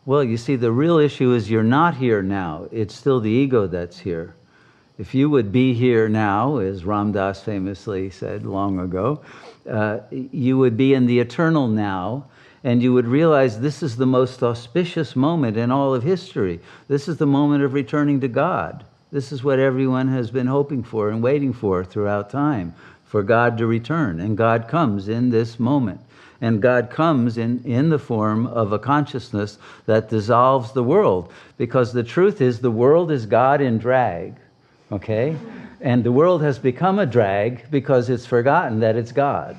Well, you see, the real issue is you're not here now. It's still the ego that's here. If you would be here now, as Ram Dass famously said long ago, you would be in the eternal now, and you would realize this is the most auspicious moment in all of history. This is the moment of returning to God. This is what everyone has been hoping for and waiting for throughout time, for God to return. And God comes in this moment. And God comes in the form of a consciousness that dissolves the world. Because the truth is, the world is God in drag. Okay? And the world has become a drag because it's forgotten that it's God.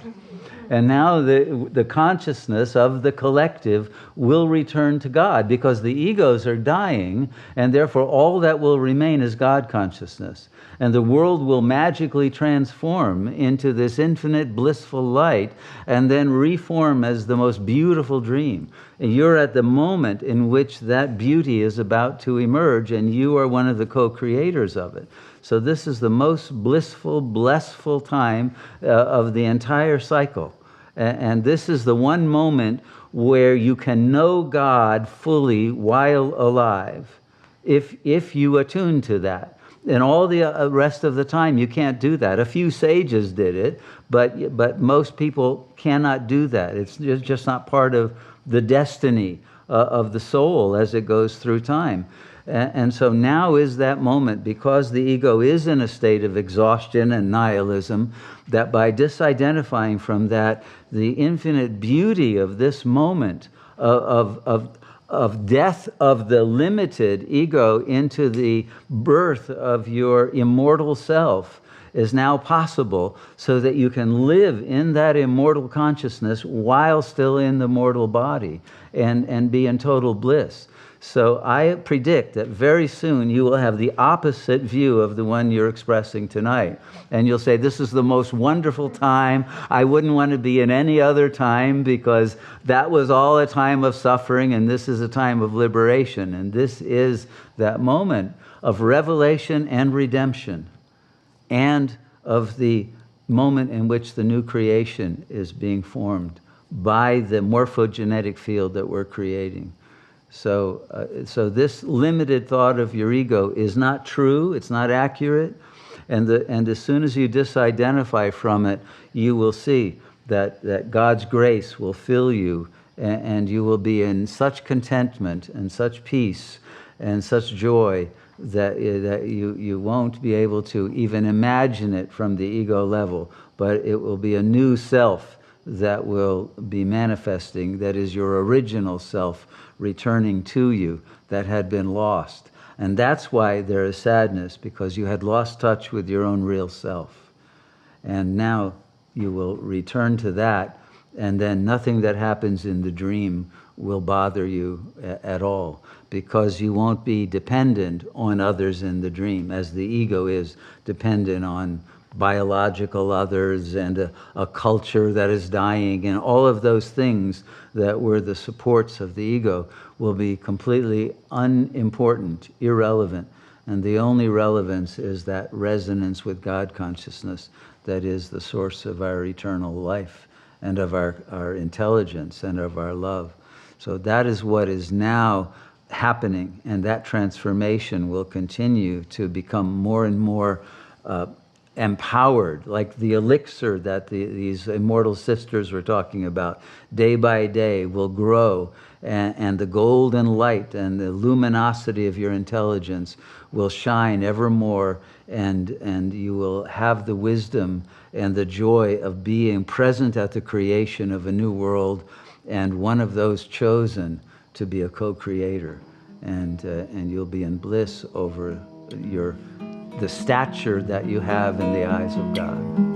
And now the consciousness of the collective will return to God because the egos are dying, and therefore all that will remain is God consciousness. And the world will magically transform into this infinite blissful light and then reform as the most beautiful dream. And you're at the moment in which that beauty is about to emerge, and you are one of the co-creators of it. So this is the most blissful, blessful time of the entire cycle. And this is the one moment where you can know God fully while alive, if you attune to that. And all the rest of the time, you can't do that. A few sages did it, but most people cannot do that. It's just not part of the destiny of the soul as it goes through time. And so now is that moment, because the ego is in a state of exhaustion and nihilism, that by disidentifying from that, the infinite beauty of this moment of death of the limited ego into the birth of your immortal self is now possible, so that you can live in that immortal consciousness while still in the mortal body and be in total bliss. So I predict that very soon you will have the opposite view of the one you're expressing tonight. And you'll say, this is the most wonderful time. I wouldn't want to be in any other time, because that was all a time of suffering, and this is a time of liberation. And this is that moment of revelation and redemption, and of the moment in which the new creation is being formed by the morphogenetic field that we're creating. So this limited thought of your ego is not true, it's not accurate, and as soon as you disidentify from it, you will see that God's grace will fill you, and you will be in such contentment and such peace and such joy that you won't be able to even imagine it from the ego level, but it will be a new self that will be manifesting, that is your original self returning to you that had been lost. And that's why there is sadness, because you had lost touch with your own real self. And now you will return to that, and then nothing that happens in the dream will bother you at all, because you won't be dependent on others in the dream, as the ego is dependent on biological others and a culture that is dying, and all of those things that were the supports of the ego will be completely unimportant, irrelevant. And the only relevance is that resonance with God consciousness that is the source of our eternal life and of our intelligence and of our love. So that is what is now happening, and that transformation will continue to become more and more empowered, like the elixir that these immortal sisters were talking about, day by day will grow, and the golden light and the luminosity of your intelligence will shine ever more, and you will have the wisdom and the joy of being present at the creation of a new world, and one of those chosen to be a co-creator, and you'll be in bliss over the stature that you have in the eyes of God.